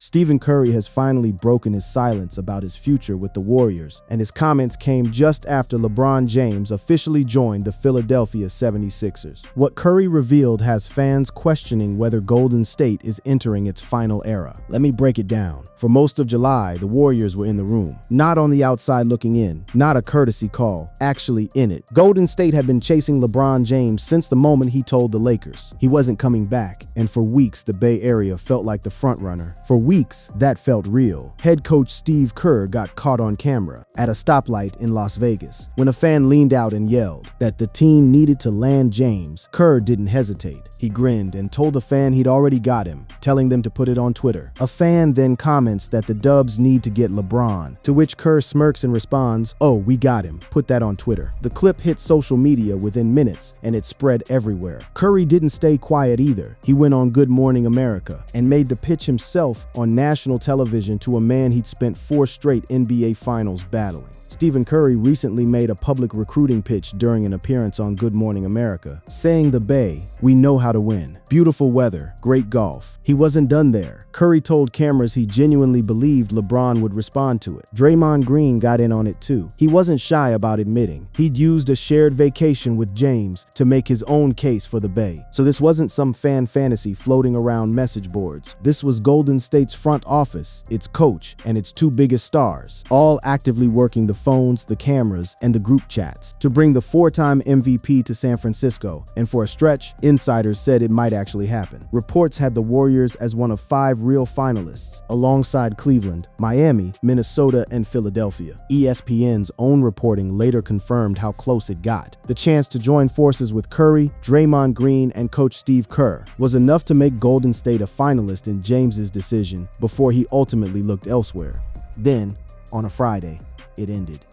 Stephen Curry has finally broken his silence about his future with the Warriors, and his comments came just after LeBron James officially joined the Philadelphia 76ers. What Curry revealed has fans questioning whether Golden State is entering its final era. Let me break it down. For most of July, the Warriors were in the room. Not on the outside looking in, not a courtesy call, actually in it. Golden State had been chasing LeBron James since the moment he told the Lakers he wasn't coming back, and for weeks the Bay Area felt like the frontrunner. For weeks, that felt real. Head coach Steve Kerr got caught on camera at a stoplight in Las Vegas. When a fan leaned out and yelled that the team needed to land James, Kerr didn't hesitate. He grinned and told the fan he'd already got him, telling them to put it on Twitter. A fan then comments that the Dubs need to get LeBron, to which Kerr smirks and responds, "Oh, we got him. Put that on Twitter." The clip hit social media within minutes, and it spread everywhere. Curry didn't stay quiet either. He went on Good Morning America and made the pitch himself on national television to a man he'd spent 4 straight NBA Finals battling. Stephen Curry recently made a public recruiting pitch during an appearance on Good Morning America, saying the Bay, "We know how to win. Beautiful weather, great golf." He wasn't done there. Curry told cameras he genuinely believed LeBron would respond to it. Draymond Green got in on it too. He wasn't shy about admitting he'd used a shared vacation with James to make his own case for the Bay. So this wasn't some fan fantasy floating around message boards. This was Golden State's front office, its coach, and its 2 biggest stars, all actively working the phones, the cameras, and the group chats to bring the 4-time MVP to San Francisco, and for a stretch, insiders said it might actually happen. Reports had the Warriors as one of 5 real finalists, alongside Cleveland, Miami, Minnesota, and Philadelphia. ESPN's own reporting later confirmed how close it got. The chance to join forces with Curry, Draymond Green, and coach Steve Kerr was enough to make Golden State a finalist in James's decision before he ultimately looked elsewhere. Then, on a Friday, it ended.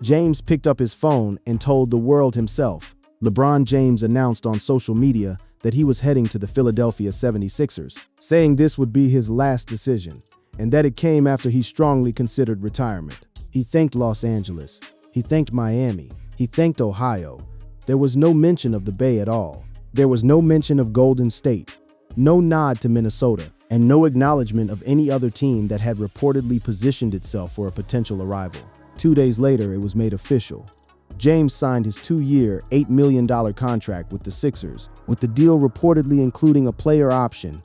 James picked up his phone and told the world himself. LeBron James announced on social media that he was heading to the Philadelphia 76ers, saying this would be his last decision, and that it came after he strongly considered retirement. He thanked Los Angeles. He thanked Miami. He thanked Ohio. There was no mention of the Bay at all. There was no mention of Golden State, no nod to Minnesota, and no acknowledgement of any other team that had reportedly positioned itself for a potential arrival. 2 days later, it was made official. James signed his 2-year, $8 million contract with the Sixers, with the deal reportedly including a player option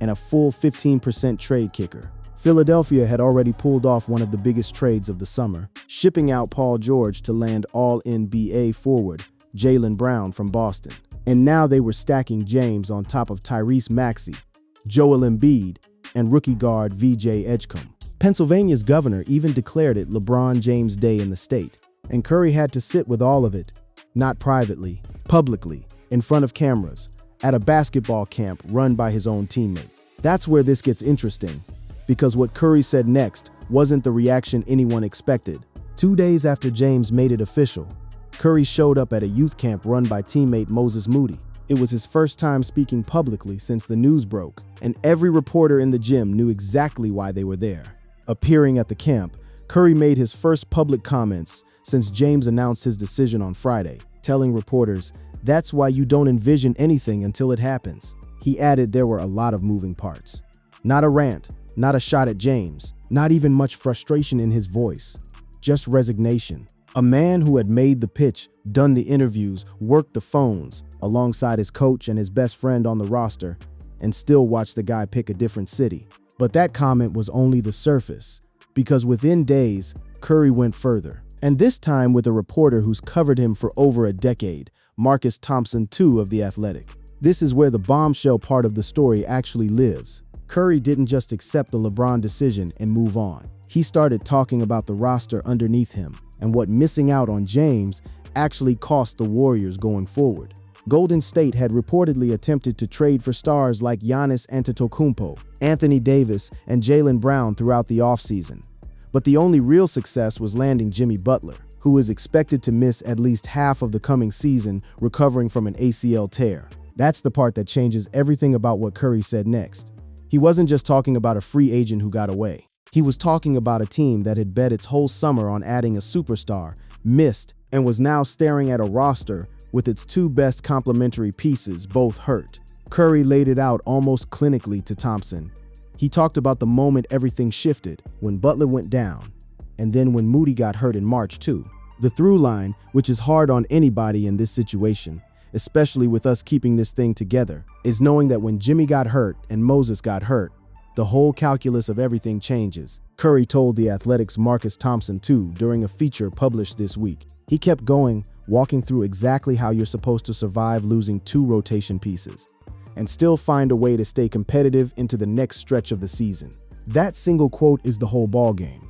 and a full 15% trade kicker. Philadelphia had already pulled off one of the biggest trades of the summer, shipping out Paul George to land All-NBA forward Jaylen Brown from Boston. And now they were stacking James on top of Tyrese Maxey, Joel Embiid, and rookie guard VJ Edgecombe. Pennsylvania's governor even declared it LeBron James Day in the state, and Curry had to sit with all of it, not privately, publicly, in front of cameras, at a basketball camp run by his own teammate. That's where this gets interesting, because what Curry said next wasn't the reaction anyone expected. 2 days after James made it official, Curry showed up at a youth camp run by teammate Moses Moody. It was his first time speaking publicly since the news broke, and every reporter in the gym knew exactly why they were there. Appearing at the camp, Curry made his first public comments since James announced his decision on Friday, telling reporters, "That's why you don't envision anything until it happens." He added there were a lot of moving parts. Not a rant, not a shot at James, not even much frustration in his voice, just resignation. A man who had made the pitch, done the interviews, worked the phones, alongside his coach and his best friend on the roster, and still watched the guy pick a different city. But that comment was only the surface, because within days, Curry went further. And this time with a reporter who's covered him for over a decade, Marcus Thompson II of The Athletic. This is where the bombshell part of the story actually lives. Curry didn't just accept the LeBron decision and move on. He started talking about the roster underneath him and what missing out on James actually cost the Warriors going forward. Golden State had reportedly attempted to trade for stars like Giannis Antetokounmpo, Anthony Davis, and Jaylen Brown throughout the offseason. But the only real success was landing Jimmy Butler, who is expected to miss at least half of the coming season recovering from an ACL tear. That's the part that changes everything about what Curry said next. He wasn't just talking about a free agent who got away. He was talking about a team that had bet its whole summer on adding a superstar, missed, and was now staring at a roster with its 2 best complementary pieces both hurt. Curry laid it out almost clinically to Thompson. He talked about the moment everything shifted, when Butler went down, and then when Moody got hurt in March too. The through line, which is hard on anybody in this situation, especially with us keeping this thing together, is knowing that when Jimmy got hurt and Moses got hurt, the whole calculus of everything changes. Curry told The Athletic's Marcus Thompson too during a feature published this week. He kept going, walking through exactly how you're supposed to survive losing 2 rotation pieces and still find a way to stay competitive into the next stretch of the season. That single quote is the whole ballgame,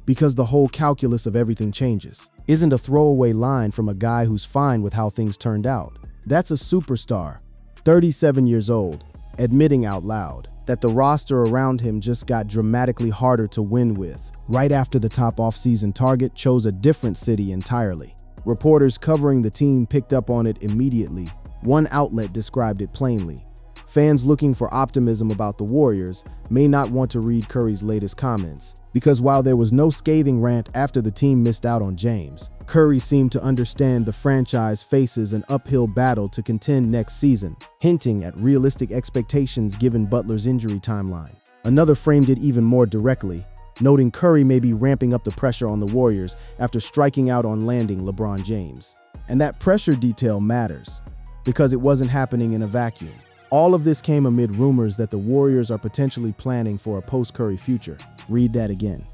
because the whole calculus of everything changes isn't a throwaway line from a guy who's fine with how things turned out. That's a superstar, 37 years old, admitting out loud that the roster around him just got dramatically harder to win with, right after the top offseason target chose a different city entirely. Reporters covering the team picked up on it immediately. One outlet described it plainly. Fans looking for optimism about the Warriors may not want to read Curry's latest comments, because while there was no scathing rant after the team missed out on James, Curry seemed to understand the franchise faces an uphill battle to contend next season, hinting at realistic expectations given Butler's injury timeline. Another framed it even more directly, noting Curry may be ramping up the pressure on the Warriors after striking out on landing LeBron James. And that pressure detail matters, because it wasn't happening in a vacuum. All of this came amid rumors that the Warriors are potentially planning for a post-Curry future. Read that again.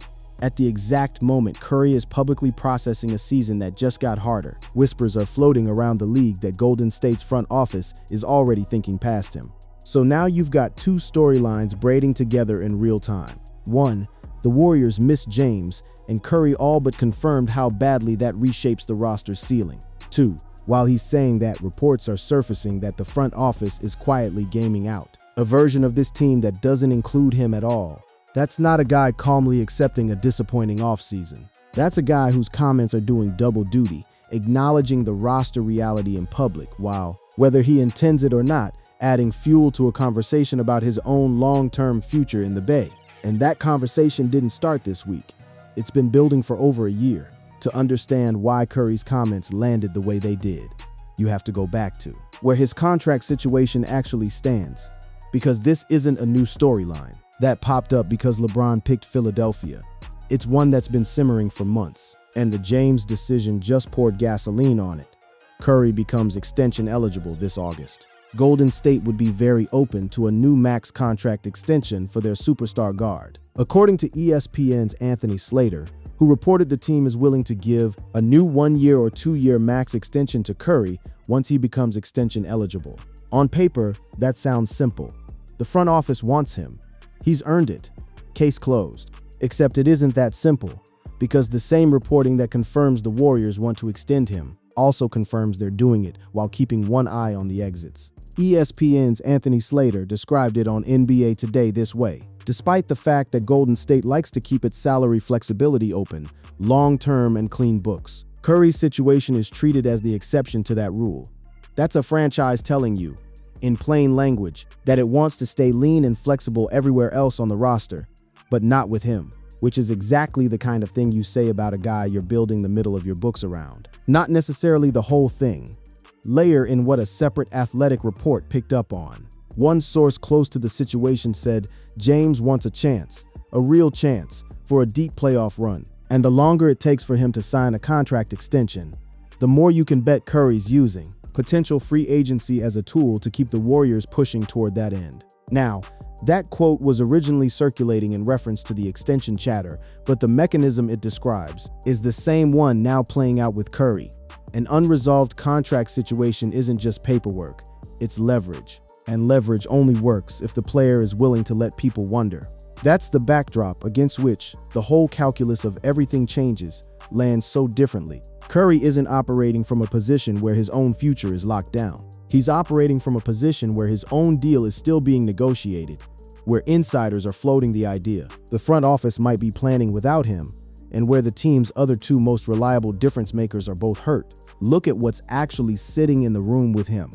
At the exact moment Curry is publicly processing a season that just got harder, whispers are floating around the league that Golden State's front office is already thinking past him. So now you've got 2 storylines braiding together in real time. 1, the Warriors miss James, and Curry all but confirmed how badly that reshapes the roster's ceiling. 2, while he's saying that, reports are surfacing that the front office is quietly gaming out a version of this team that doesn't include him at all. That's not a guy calmly accepting a disappointing offseason. That's a guy whose comments are doing double duty, acknowledging the roster reality in public, while, whether he intends it or not, adding fuel to a conversation about his own long-term future in the Bay. And that conversation didn't start this week. It's been building for over a year. To understand why Curry's comments landed the way they did, you have to go back to where his contract situation actually stands, because this isn't a new storyline that popped up because LeBron picked Philadelphia. It's one that's been simmering for months, and the James decision just poured gasoline on it. Curry becomes extension eligible this August. Golden State would be very open to a new max contract extension for their superstar guard. According to ESPN's Anthony Slater, who reported the team is willing to give a new 1-year or 2-year max extension to Curry once he becomes extension eligible. On paper, that sounds simple. The front office wants him. He's earned it. Case closed. Except it isn't that simple, because the same reporting that confirms the Warriors want to extend him also confirms they're doing it while keeping one eye on the exits. ESPN's Anthony Slater described it on NBA Today this way. Despite the fact that Golden State likes to keep its salary flexibility open, long-term and clean books, Curry's situation is treated as the exception to that rule. That's a franchise telling you, in plain language, that it wants to stay lean and flexible everywhere else on the roster, but not with him, which is exactly the kind of thing you say about a guy you're building the middle of your books around. Not necessarily the whole thing. Layer in what a separate Athletic report picked up on. One source close to the situation said James wants a chance, a real chance, for a deep playoff run. And the longer it takes for him to sign a contract extension, the more you can bet Curry's using potential free agency as a tool to keep the Warriors pushing toward that end. Now, that quote was originally circulating in reference to the extension chatter, but the mechanism it describes is the same one now playing out with Curry. An unresolved contract situation isn't just paperwork, it's leverage. And leverage only works if the player is willing to let people wonder. That's the backdrop against which the whole calculus of everything changes lands so differently. Curry isn't operating from a position where his own future is locked down. He's operating from a position where his own deal is still being negotiated, where insiders are floating the idea the front office might be planning without him, and where the team's other 2 most reliable difference makers are both hurt. Look at what's actually sitting in the room with him.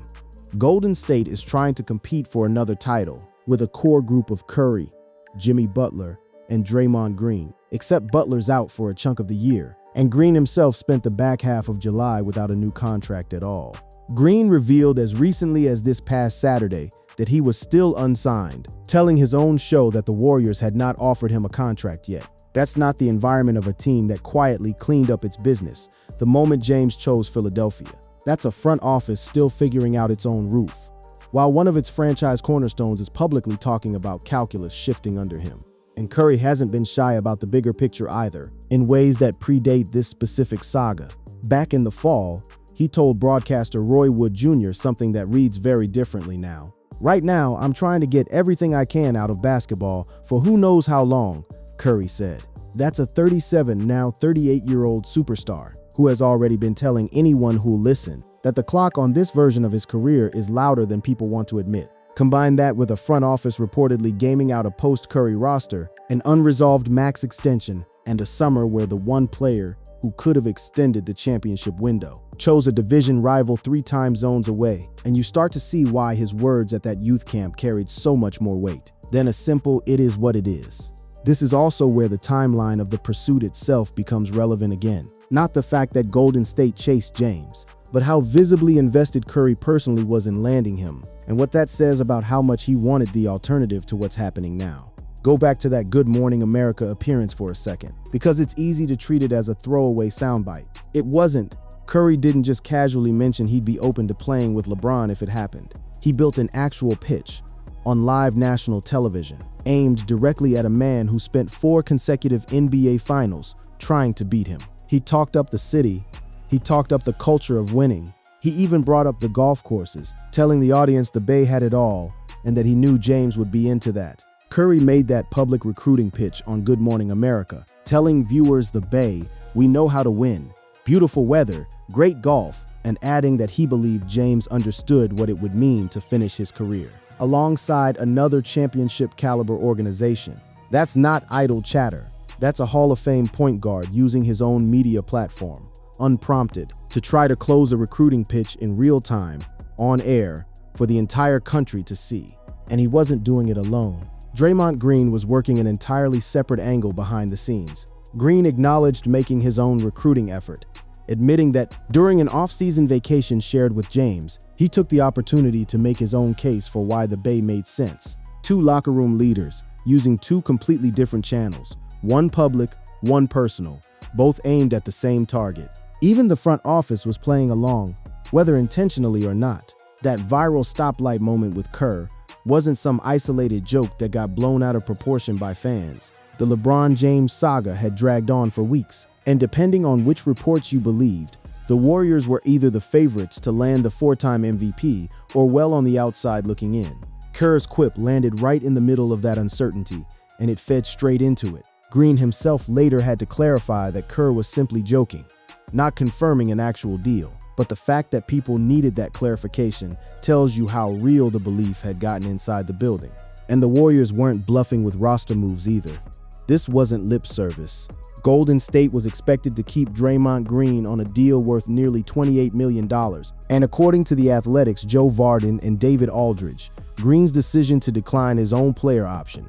Golden State is trying to compete for another title with a core group of Curry, Jimmy Butler, and Draymond Green, except Butler's out for a chunk of the year, and Green himself spent the back half of July without a new contract at all. Green revealed as recently as this past Saturday that he was still unsigned, telling his own show that the Warriors had not offered him a contract yet. That's not the environment of a team that quietly cleaned up its business the moment James chose Philadelphia. That's a front office still figuring out its own roof, while one of its franchise cornerstones is publicly talking about calculus shifting under him. And Curry hasn't been shy about the bigger picture either, in ways that predate this specific saga. Back in the fall, he told broadcaster Roy Wood Jr. something that reads very differently now. "Right now, I'm trying to get everything I can out of basketball for who knows how long," Curry said. That's a 37, now 38-year-old superstar who has already been telling anyone who'll listen that the clock on this version of his career is louder than people want to admit. Combine that with a front office reportedly gaming out a post-Curry roster, an unresolved max extension, and a summer where the one player who could have extended the championship window chose a division rival 3 time zones away, and you start to see why his words at that youth camp carried so much more weight than a simple "it is what it is." This is also where the timeline of the pursuit itself becomes relevant again. Not the fact that Golden State chased James, but how visibly invested Curry personally was in landing him, and what that says about how much he wanted the alternative to what's happening now. Go back to that Good Morning America appearance for a second, because it's easy to treat it as a throwaway soundbite. It wasn't. Curry didn't just casually mention he'd be open to playing with LeBron if it happened. He built an actual pitch on live national television, aimed directly at a man who spent 4 consecutive NBA Finals trying to beat him. He talked up the city, he talked up the culture of winning, he even brought up the golf courses, telling the audience the Bay had it all and that he knew James would be into that. Curry made that public recruiting pitch on Good Morning America, telling viewers the Bay, "We know how to win, beautiful weather, great golf," and adding that he believed James understood what it would mean to finish his career alongside another championship-caliber organization. That's not idle chatter. That's a Hall of Fame point guard using his own media platform, unprompted, to try to close a recruiting pitch in real time, on air, for the entire country to see. And he wasn't doing it alone. Draymond Green was working an entirely separate angle behind the scenes. Green acknowledged making his own recruiting effort, admitting that during an off-season vacation shared with James, he took the opportunity to make his own case for why the Bay made sense. 2 locker room leaders, using 2 completely different channels, one public, one personal, both aimed at the same target. Even the front office was playing along, whether intentionally or not. That viral stoplight moment with Kerr wasn't some isolated joke that got blown out of proportion by fans. The LeBron James saga had dragged on for weeks, and depending on which reports you believed, the Warriors were either the favorites to land the 4-time MVP or well on the outside looking in. Kerr's quip landed right in the middle of that uncertainty, and it fed straight into it. Green himself later had to clarify that Kerr was simply joking, not confirming an actual deal. But the fact that people needed that clarification tells you how real the belief had gotten inside the building. And the Warriors weren't bluffing with roster moves either. This wasn't lip service. Golden State was expected to keep Draymond Green on a deal worth nearly $28 million. And according to The Athletic's Joe Vardon and David Aldridge, Green's decision to decline his own player option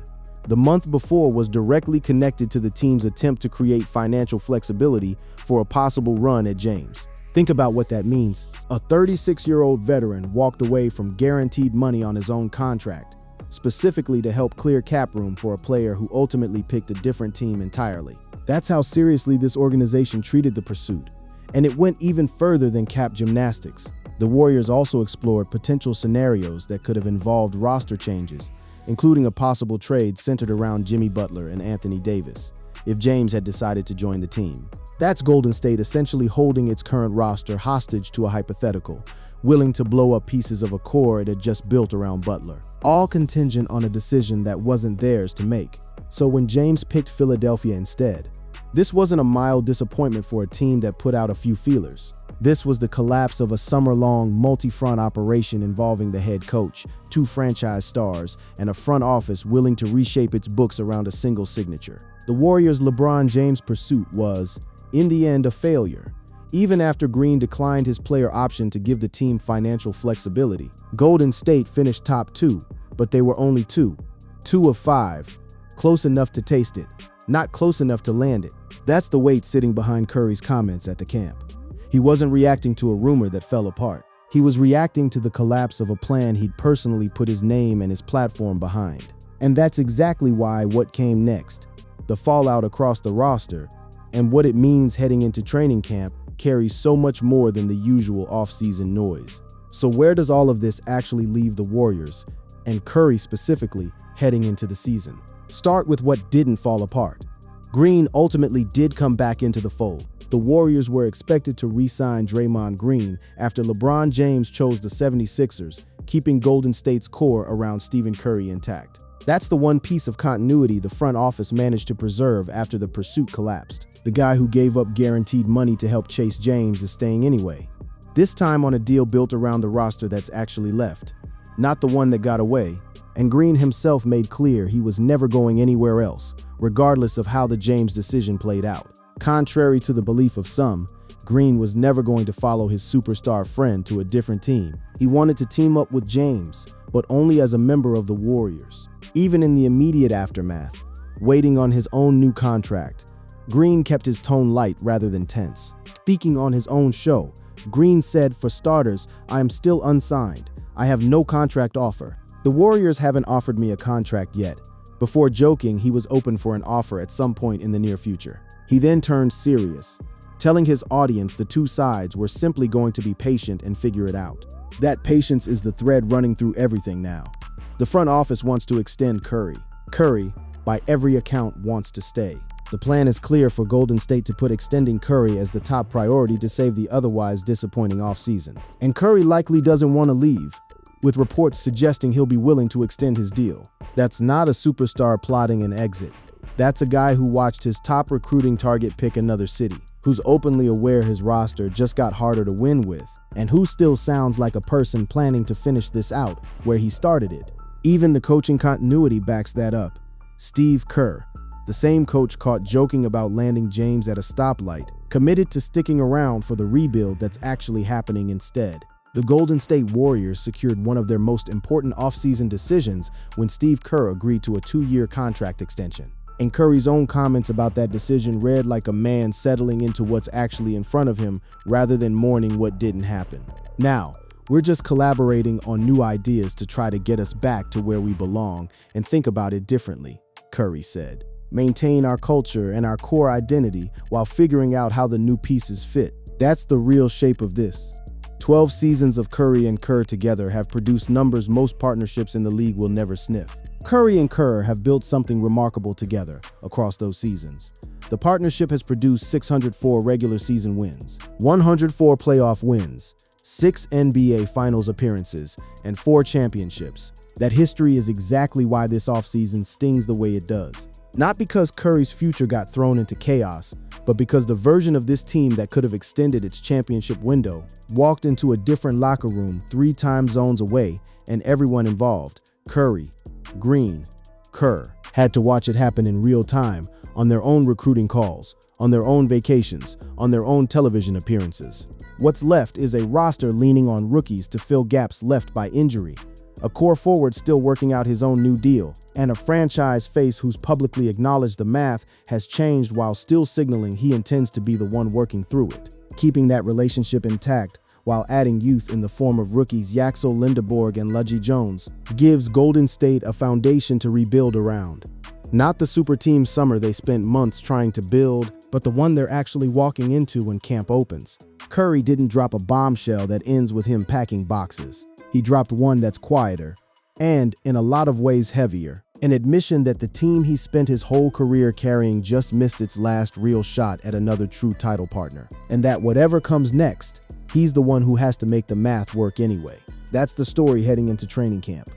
the month before was directly connected to the team's attempt to create financial flexibility for a possible run at James. Think about what that means. A 36-year-old veteran walked away from guaranteed money on his own contract, specifically to help clear cap room for a player who ultimately picked a different team entirely. That's how seriously this organization treated the pursuit, and it went even further than cap gymnastics. The Warriors also explored potential scenarios that could have involved roster changes, including a possible trade centered around Jimmy Butler and Anthony Davis, if James had decided to join the team. That's Golden State essentially holding its current roster hostage to a hypothetical, willing to blow up pieces of a core it had just built around Butler, all contingent on a decision that wasn't theirs to make. So when James picked Philadelphia instead, this wasn't a mild disappointment for a team that put out a few feelers. This was the collapse of a summer-long multi-front operation involving the head coach, 2 franchise stars, and a front office willing to reshape its books around a single signature. The Warriors' LeBron James pursuit was, in the end, a failure. Even after Green declined his player option to give the team financial flexibility, Golden State finished top 2, but they were only 2 of 5, close enough to taste it, not close enough to land it. That's the weight sitting behind Curry's comments at the camp. He wasn't reacting to a rumor that fell apart. He was reacting to the collapse of a plan he'd personally put his name and his platform behind. And that's exactly why what came next, the fallout across the roster, and what it means heading into training camp carries so much more than the usual off-season noise. So where does all of this actually leave the Warriors, and Curry specifically, heading into the season? Start with what didn't fall apart. Green ultimately did come back into the fold. The Warriors were expected to re-sign Draymond Green after LeBron James chose the 76ers, keeping Golden State's core around Stephen Curry intact. That's the one piece of continuity the front office managed to preserve after the pursuit collapsed. The guy who gave up guaranteed money to help chase James is staying anyway. This time on a deal built around the roster that's actually left, not the one that got away. And Green himself made clear he was never going anywhere else, regardless of how the James decision played out. Contrary to the belief of some, Green was never going to follow his superstar friend to a different team. He wanted to team up with James, but only as a member of the Warriors. Even in the immediate aftermath, waiting on his own new contract, Green kept his tone light rather than tense. Speaking on his own show, Green said, "For starters, I am still unsigned. I have no contract offer. The Warriors haven't offered me a contract yet." Before joking, he was open for an offer at some point in the near future. He then turned serious, telling his audience the two sides were simply going to be patient and figure it out. That patience is the thread running through everything now. The front office wants to extend Curry. Curry, by every account, wants to stay. The plan is clear for Golden State to put extending Curry as the top priority to save the otherwise disappointing offseason. And Curry likely doesn't want to leave, with reports suggesting he'll be willing to extend his deal. That's not a superstar plotting an exit. That's a guy who watched his top recruiting target pick another city, who's openly aware his roster just got harder to win with, and who still sounds like a person planning to finish this out where he started it. Even the coaching continuity backs that up. Steve Kerr, the same coach caught joking about landing James at a stoplight, committed to sticking around for the rebuild that's actually happening instead. The Golden State Warriors secured one of their most important offseason decisions when Steve Kerr agreed to a 2-year contract extension. And Curry's own comments about that decision read like a man settling into what's actually in front of him rather than mourning what didn't happen. "Now, we're just collaborating on new ideas to try to get us back to where we belong and think about it differently," Curry said. "Maintain our culture and our core identity while figuring out how the new pieces fit. That's the real shape of this." 12 seasons of Curry and Kerr together have produced numbers most partnerships in the league will never sniff. Curry and Kerr have built something remarkable together across those seasons. The partnership has produced 604 regular season wins, 104 playoff wins, 6 NBA Finals appearances, and 4 championships. That history is exactly why this offseason stings the way it does. Not because Curry's future got thrown into chaos, but because the version of this team that could have extended its championship window walked into a different locker room 3 time zones away, and everyone involved, Curry, Green, Kerr, had to watch it happen in real time, on their own recruiting calls, on their own vacations, on their own television appearances. What's left is a roster leaning on rookies to fill gaps left by injury, a core forward still working out his own new deal, and a franchise face who's publicly acknowledged the math has changed while still signaling he intends to be the one working through it. Keeping that relationship intact while adding youth in the form of rookies Yaxel Lindeborg and Ludgie Jones gives Golden State a foundation to rebuild around. Not the super team summer they spent months trying to build, but the one they're actually walking into when camp opens. Curry didn't drop a bombshell that ends with him packing boxes. He dropped one that's quieter, and in a lot of ways heavier. An admission that the team he spent his whole career carrying just missed its last real shot at another true title partner. And that whatever comes next, he's the one who has to make the math work anyway. That's the story heading into training camp.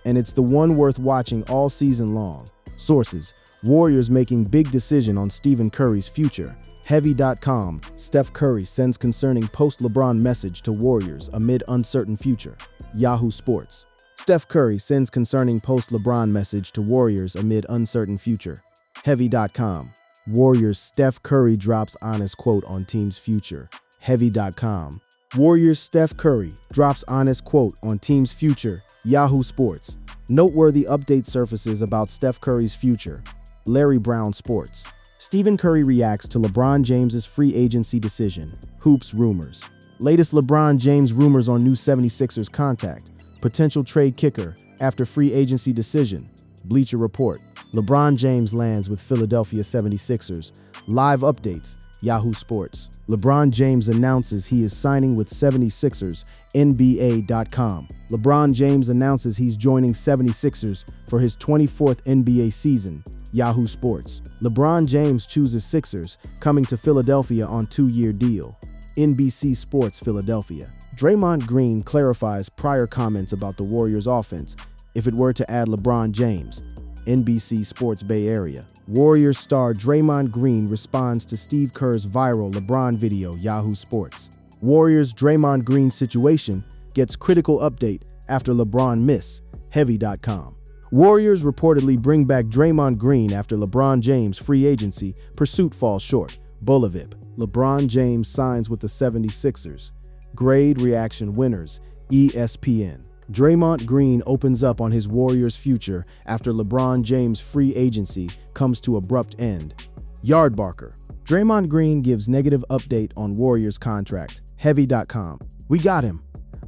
And it's the one worth watching all season long. Sources: Warriors making big decision on Stephen Curry's future. Heavy.com, Steph Curry sends concerning post-LeBron message to Warriors amid uncertain future. Yahoo Sports. Steph Curry sends concerning post-LeBron message to Warriors amid uncertain future. Heavy.com. Warriors Steph Curry drops honest quote on team's future. Heavy.com. Warriors Steph Curry drops honest quote on team's future. Yahoo Sports. Noteworthy update surfaces about Steph Curry's future. Larry Brown Sports. Stephen Curry reacts to LeBron James's free agency decision. Hoops rumors. Latest LeBron James rumors on new 76ers contact. Potential trade kicker after free agency decision. Bleacher Report. LeBron James lands with Philadelphia 76ers. Live updates. Yahoo Sports. LeBron James announces he is signing with 76ers. NBA.com. LeBron James announces he's joining 76ers for his 24th NBA season. Yahoo Sports. LeBron James chooses Sixers, coming to Philadelphia on 2-year deal. NBC Sports Philadelphia. Draymond Green clarifies prior comments about the Warriors' offense if it were to add LeBron James. NBC Sports Bay Area. Warriors star Draymond Green responds to Steve Kerr's viral LeBron video. Yahoo Sports. Warriors' Draymond Green situation gets critical update after LeBron miss. Heavy.com. Warriors reportedly bring back Draymond Green after LeBron James' free agency pursuit falls short. Bolavip. LeBron James signs with the 76ers. Grade reaction winners. ESPN. Draymond Green opens up on his Warriors' future after LeBron James' free agency comes to abrupt end. Yardbarker. Draymond Green gives negative update on Warriors contract. Heavy.com. We got him.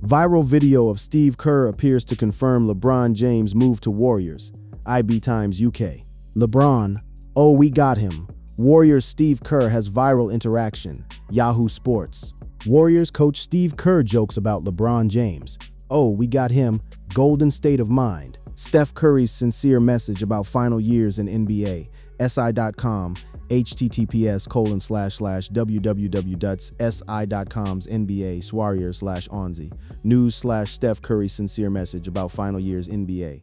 Viral video of Steve Kerr appears to confirm LeBron James' move to Warriors. IB Times UK. LeBron, oh we got him. Warriors Steve Kerr has viral interaction. Yahoo Sports. Warriors coach Steve Kerr jokes about LeBron James. Oh, we got him. Golden state of mind. Steph Curry's sincere message about final years in NBA. SI.com. https://www.si.com's NBA Warriors/Onzi. News/Steph Curry's sincere message about final years NBA.